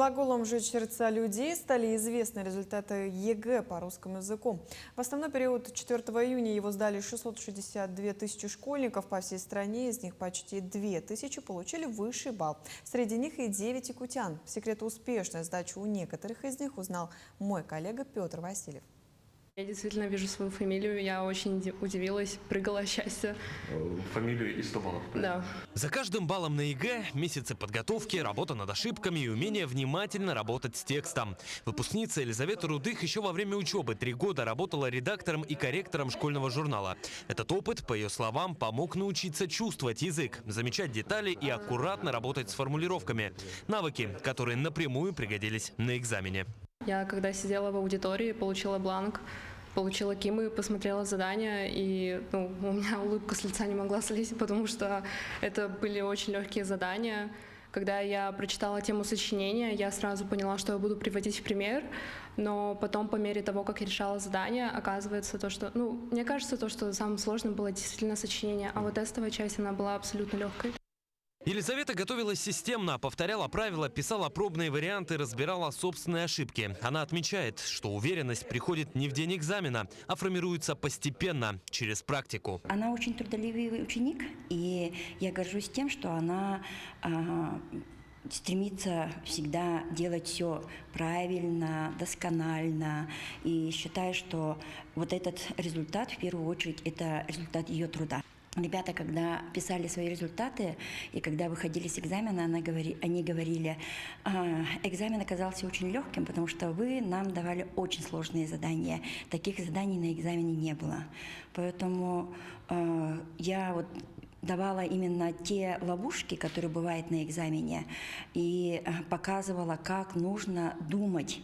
Глаголом «жечь сердца людей» стали известны результаты ЕГЭ по русскому языку. В основной период 4 июня его сдали 662 тысячи школьников по всей стране, из них почти 2000 получили высший балл. Среди них и 9 якутян. Секрет успешной сдачи у некоторых из них узнал мой коллега Петр Васильев. Я действительно вижу свою фамилию, я очень удивилась, прыгала от счастья. Фамилию и 100 баллов? Да. За каждым баллом на ЕГЭ месяцы подготовки, работа над ошибками и умение внимательно работать с текстом. Выпускница Елизавета Рудых еще во время учебы 3 года работала редактором и корректором школьного журнала. Этот опыт, по ее словам, помог научиться чувствовать язык, замечать детали и аккуратно работать с формулировками. Навыки, которые напрямую пригодились на экзамене. Я когда сидела в аудитории, получила бланк, получила КИМы, посмотрела задания, и у меня улыбка с лица не могла слезть, потому что это были очень легкие задания. Когда я прочитала тему сочинения, я сразу поняла, что я буду приводить в пример, но потом по мере того, как я решала задания, оказывается то, что, мне кажется, то, что самым сложным было действительно сочинение, а вот тестовая часть, она была абсолютно легкой. Елизавета готовилась системно, повторяла правила, писала пробные варианты, разбирала собственные ошибки. Она отмечает, что уверенность приходит не в день экзамена, а формируется постепенно, через практику. Она очень трудолюбивый ученик, и я горжусь тем, что она стремится всегда делать все правильно, досконально. И считаю, что вот этот результат, в первую очередь, это результат ее труда. Ребята, когда писали свои результаты и когда выходили с экзамена, они говорили, экзамен оказался очень легким, потому что вы нам давали очень сложные задания. Таких заданий на экзамене не было. Поэтому я давала именно те ловушки, которые бывают на экзамене, и показывала, как нужно думать,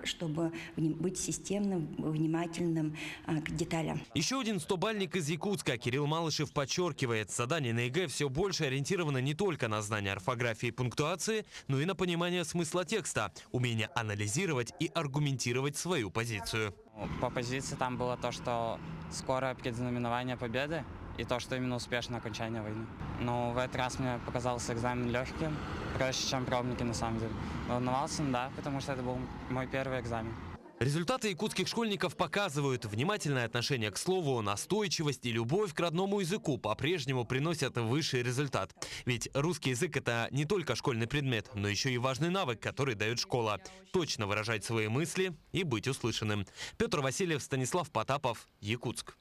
чтобы быть системным, внимательным к деталям. Еще один 100-бальник из Якутска Кирилл Малышев подчеркивает, задания на ЕГЭ все больше ориентированы не только на знание орфографии и пунктуации, но и на понимание смысла текста, умение анализировать и аргументировать свою позицию. По позиции там было то, что скоро предзнаменование победы и то, что именно успешное окончание войны. Но в этот раз мне показался экзамен легким, проще, чем пробники на самом деле. Волновался, да, потому что это был мой первый экзамен. Результаты якутских школьников показывают, внимательное отношение к слову, настойчивость и любовь к родному языку по-прежнему приносят высший результат. Ведь русский язык – это не только школьный предмет, но еще и важный навык, который дает школа. Точно выражать свои мысли и быть услышанным. Петр Васильев, Станислав Потапов, Якутск.